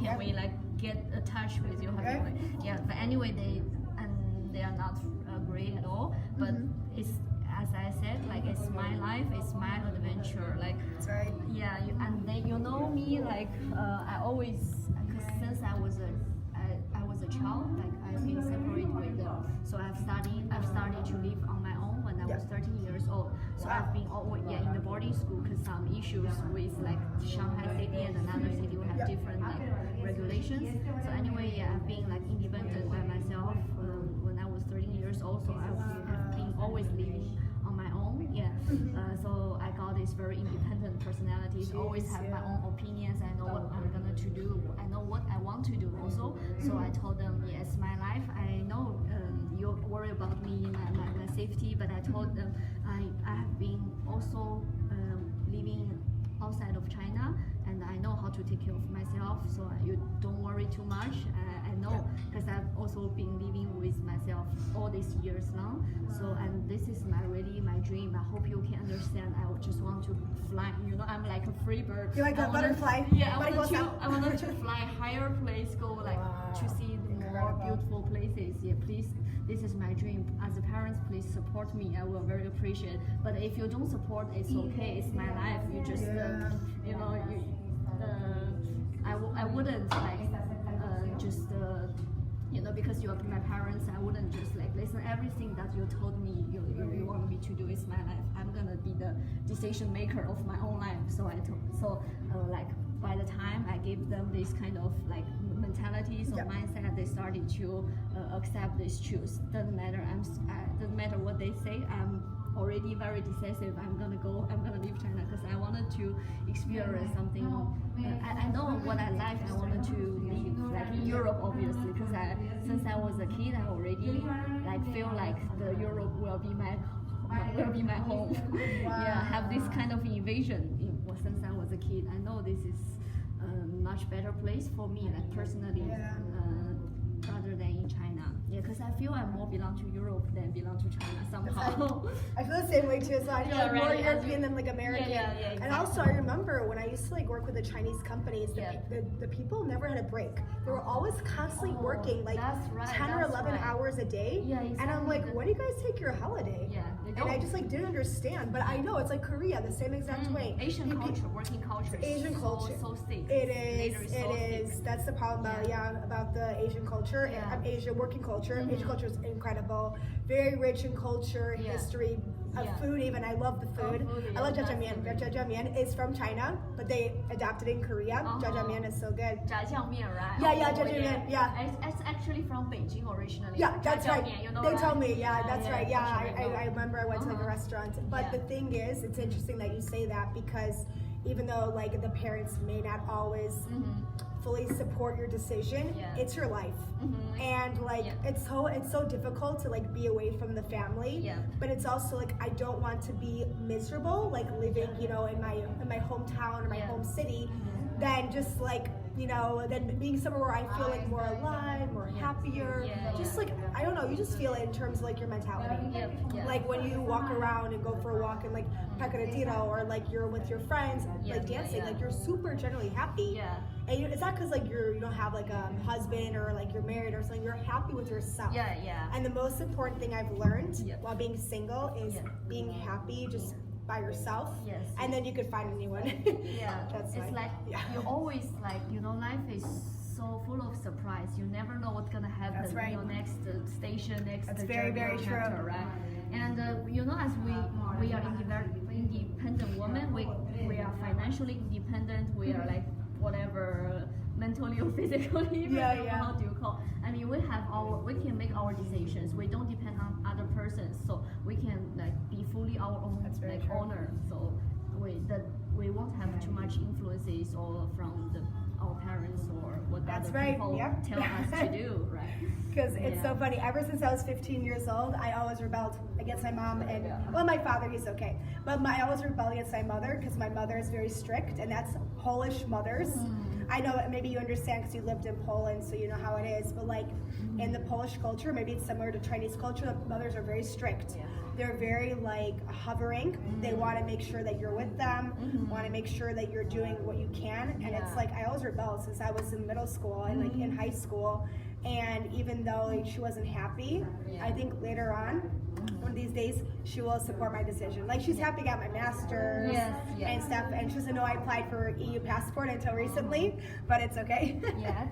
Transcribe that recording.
can we like get a touch with you? Yeah, but anyway, they are not great at all. But it's, as I said, like it's my life, it's my adventure. Like That's right. Yeah, and then you know me, like I always, cause since I was a child, like I've been separated with them. So I've started to live on my own when I was 13 years old. So I've been always in the boarding school, because some issues with like Shanghai city and another city will have different like regulations. So anyway, I've been like independent by myself when I was 13 years old. So I have been always living on my own. So I got this very independent personality. Always have my own opinions. I know what I'm gonna to do. I know what I want to do also. So I told them, yes, my life. I know you worry about me, my safety, but I told them I have been also living outside of China, and I know how to take care of myself. So you don't worry too much. I know, because I've also been living with myself all these years now. So and this is really my dream. I hope you can understand. I just want to fly. You know, I'm like a free bird. You're like a butterfly. Yeah, I wanted to fly higher place, go like to see more beautiful places. Yeah, please. This is my dream. As a parent, please support me. I will very appreciate. But if you don't support, it's okay. It's my life. You just, you know, I wouldn't like just. You know, because you are my parents, I wouldn't just like listen everything that you told me you want me to do is my life. I'm gonna be the decision maker of my own life. So like by the time I gave them this kind of like mentalities or mindset, they started to accept this choice. Doesn't matter. Doesn't matter what they say. I'm already very decisive. I'm gonna leave China, because I wanted to experience something. I know what I like. I wanted to live like in Europe, obviously, because since I was a kid, I already like feel like the Europe will be my home. Yeah, have this kind of invasion since I was a kid. I know this is a much better place for me, like personally, rather than in China. Yeah, because I feel I more belong to Europe than belong to China somehow. I feel the same way too. So I feel like more European than like American. Exactly. And also I remember when I used to like work with the Chinese companies, the people never had a break. They were always constantly working like 10 or 11 hours a day. Yeah, exactly. And I'm like, when do you guys take your holiday? Yeah, and I just like didn't understand. But I know it's like Korea, the same exact way. Asian culture, working culture. Asian culture. So sick. It is. That's the problem about the Asian culture. Asian working culture. Asian culture is incredible. Very rich in culture, history, of food even. I love the food. I love jjajangmyeon. Jjajangmyeon is from China, but they adapted in Korea. Jjajangmyeon is so good. Jjajangmyeon, right? Yeah, jjajangmyeon. Yeah. It's actually from Beijing originally. Yeah, that's right. You know they that? told me. Yeah, that's right. Yeah, I remember I went to like a restaurant. But the thing is, it's interesting that you say that, because even though like the parents may not always fully support your decision, it's your life. And like it's so difficult to like be away from the family, but it's also like I don't want to be miserable like living, you know, in my hometown or my home city, than just like, you know, then being somewhere where I feel like more alive, more happier. Just like, I don't know, you just feel it in terms of like your mentality. Like when you walk around and go for a walk in like Pecoratino, or like you're with your friends like dancing, like you're super generally happy. And it's not because like you don't have like a husband or like you're married or something. You're happy with yourself. And the most important thing I've learned while being single is being happy just by yourself, and then you could find anyone. That's it's like you always like, you know, life is so full of surprise. You never know what's gonna happen. That's right. You know, next station, next. That's very true. Chapter, right? And you know, as we are independent women, we are financially independent. We are like whatever, mentally or physically. How do you call? I mean, we can make our decisions. We don't depend on other persons, so we can like be fully our own like owner. So we won't have too much influences or from our parents or what other people tell us to do, right? Because it's so funny. Ever since I was 15 years old, I always rebelled against my mom and my father. He's okay, but I always rebelled against my mother because my mother is very strict, and that's Polish mothers. I know maybe you understand because you lived in Poland, so you know how it is. But like in the Polish culture, maybe it's similar to Chinese culture. The mothers are very strict. they're very like hovering. They want to make sure that you're with them, want to make sure that you're doing what you can. And it's like, I always rebelled since I was in middle school and like in high school. And even though like, she wasn't happy, I think later on, one of these days, she will support my decision. Like, she's happy I got my master's and stuff, and she doesn't know I applied for EU passport until recently, but it's okay. Yeah,